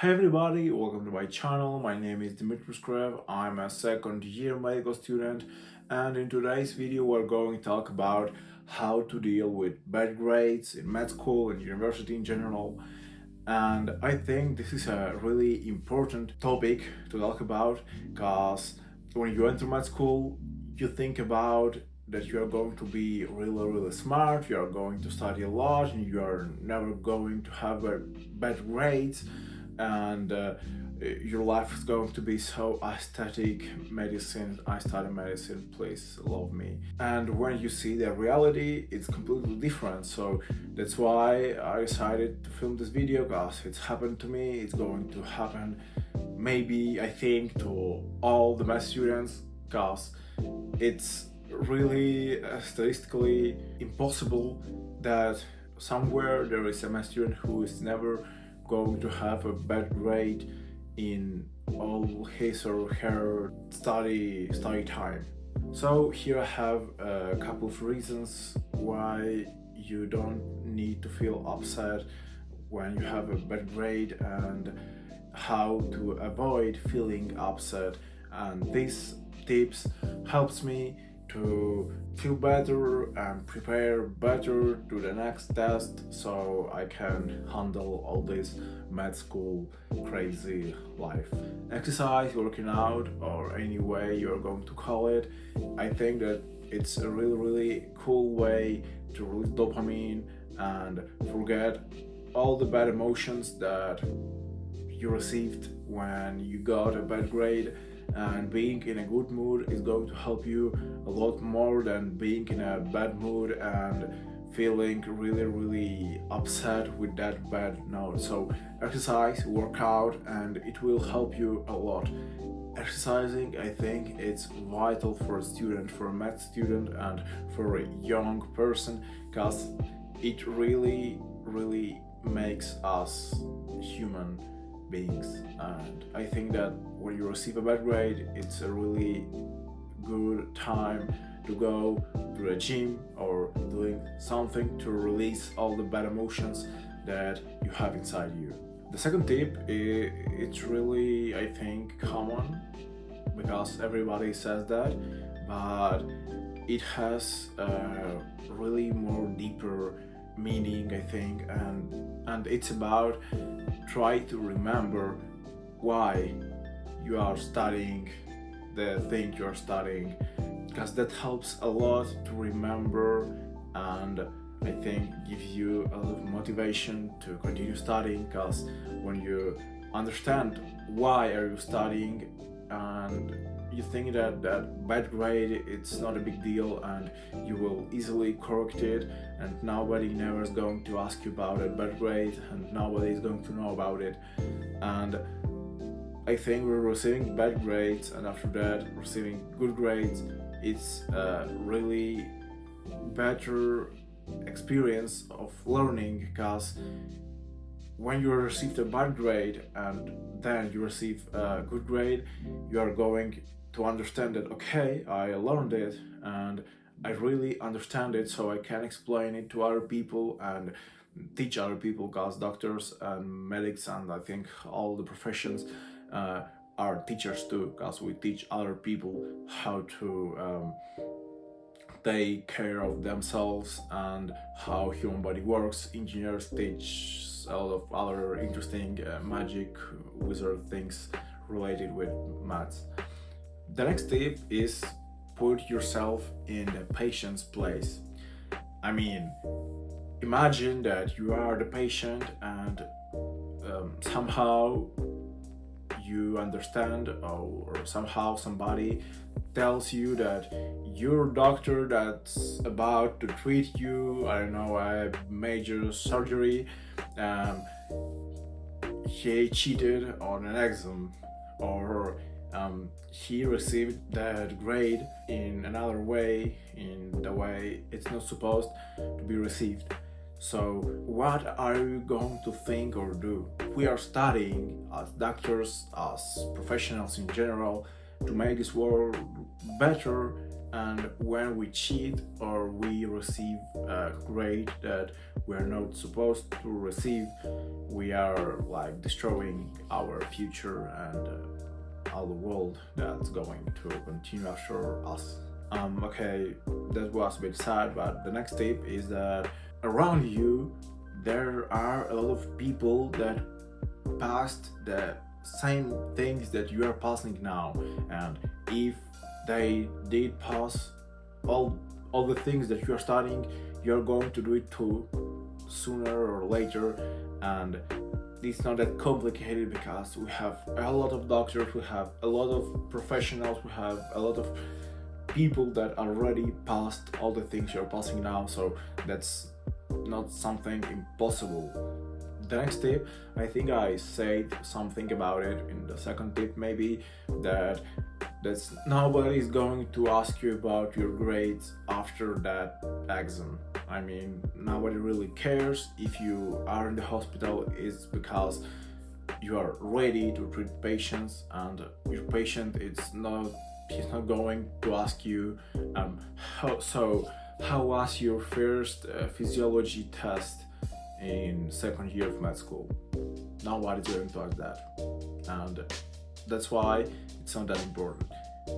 Hey everybody, welcome to my channel. My name is Dmitry. I'm a second year medical student, and in today's video we're going to talk about how to deal with bad grades in med school and university in general. And I think this is a really important topic to talk about because when you enter med school, you think about that you are going to be really smart, you are going to study a lot, and you are never going to have bad grades, and your life is going to be so aesthetic. Medicine, I study medicine, please love me. And when you see the reality, it's completely different. So that's why I decided to film this video, because it's happened to me, it's going to happen maybe, I think, to all the med students, because it's really statistically impossible that somewhere there is a med student who is never going to have a bad grade in all his or her study time. So here I have a couple of reasons why you don't need to feel upset when you have a bad grade, and how to avoid feeling upset. And these tips helps me to feel better and prepare better to the next test, so I can handle all this med school crazy life. Exercise, working out, or any way you're going to call it, I think that it's a really cool way to release dopamine and forget all the bad emotions that you received when you got a bad grade. And being in a good mood is going to help you a lot more than being in a bad mood and feeling really upset with that bad note. So exercise, work out, and it will help you a lot. Exercising, I think it's vital for a student, for a med student, and for a young person, because it really makes us human beings. And I think that when you receive a bad grade, it's a really good time to go to the gym or doing something to release all the bad emotions that you have inside you. The second tip, it's really, I think, common because everybody says that, but it has a really more deeper meaning, I think, and it's about try to remember why you are studying the thing you are studying, because that helps a lot to remember, and I think gives you a lot of motivation to continue studying, because when you understand why are you studying and you think that bad grade it's not a big deal and you will easily correct it, and nobody never is going to ask you about a bad grade and nobody is going to know about it. And I think we're receiving bad grades and after that receiving good grades, it's a really better experience of learning, because when you received a bad grade and then you receive a good grade, you are going to understand that, okay, I learned it and I really understand it, so I can explain it to other people and teach other people, because doctors and medics and I think all the professions are teachers too, because we teach other people how to take care of themselves and how human body works. Engineers teach a lot of other interesting magic wizard things related with maths. The next tip is put yourself in the patient's place. I mean, imagine that you are the patient and somehow you understand, or somehow somebody tells you that your doctor that's about to treat you, I don't know, a major surgery, he cheated on an exam, or he received that grade in another way, in the way it's not supposed to be received. So what are you going to think or do? We are studying as doctors, as professionals in general, to make this world better And when we cheat or we receive a grade that we're not supposed to receive, we are like destroying our future and all the world that's going to continue after us. Okay, that was a bit sad, but the next tip is that around you there are a lot of people that passed the same things that you are passing now, and if they did pass all the things that you are studying, you're going to do it too, sooner or later. And it's not that complicated because we have a lot of doctors, we have a lot of professionals, we have a lot of people that already passed all the things you're passing now, so that's not something impossible. The next tip, I think I said something about it in the second tip maybe, that's nobody is going to ask you about your grades after that exam. I mean, nobody really cares. If you are in the hospital, it's because you are ready to treat patients, and your patient he's not going to ask you how was your first physiology test in second year of med school. Nobody's going to ask that, and that's why it's not that important.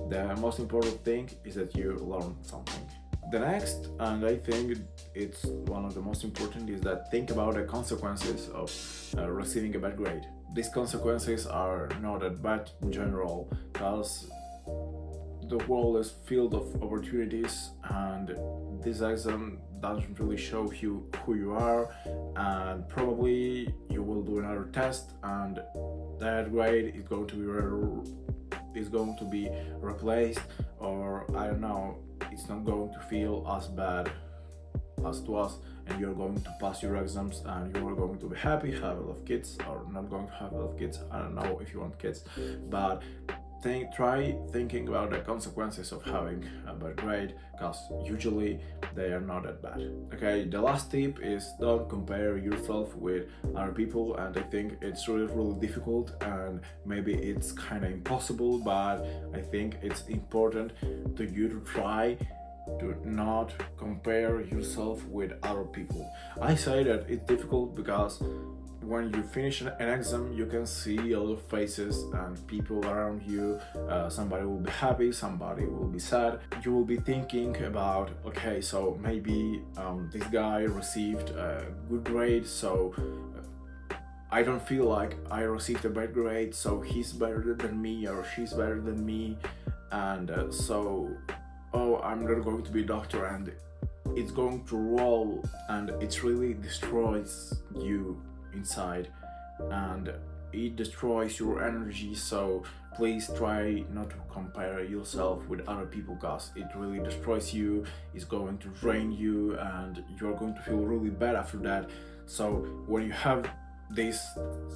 The most important thing is that you learn something. The next, and I think it's one of the most important, is that think about the consequences of receiving a bad grade. These consequences are not that bad in general, because the world is filled of opportunities, and this exam doesn't really show you who you are, and probably you will do another test and that grade is going to be replaced, or I don't know, it's not going to feel as bad as it was, and you're going to pass your exams and you are going to be happy, have a lot of kids, or not going to have a lot of kids. I don't know if you want kids, but try thinking about the consequences of having a bad grade, because usually they are not that bad. Okay, the last tip is don't compare yourself with other people, and I think it's really difficult and maybe it's kind of impossible, but I think it's important to you to try to not compare yourself with other people. I say that it's difficult because when you finish an exam, you can see a lot of faces and people around you. Somebody will be happy, somebody will be sad. You will be thinking about, okay, so maybe this guy received a good grade, so I don't feel like I received a bad grade, so he's better than me or she's better than me, and I'm not going to be a doctor, and it's going to roll, and it really destroys you inside, and it destroys your energy. So please try not to compare yourself with other people, because it really destroys you, it's going to drain you, and you're going to feel really bad after that. So when you have these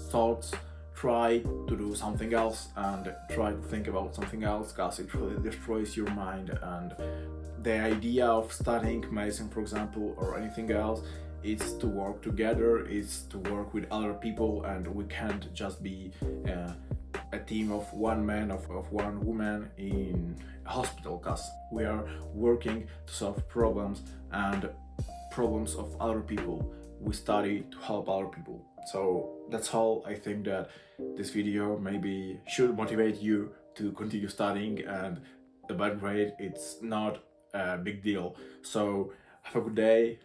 thoughts, try to do something else and try to think about something else, because it really destroys your mind. And the idea of studying medicine, for example, or anything else, is to work together, is to work with other people, and we can't just be a team of one man, of one woman in a hospital, because we are working to solve problems and problems of other people. We study to help other people. So that's all. I think that this video maybe should motivate you to continue studying, and the bad grade, it's not a big deal. So have a good day,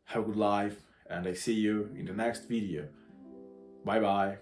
have a good life, and I see you in the next video. Bye bye.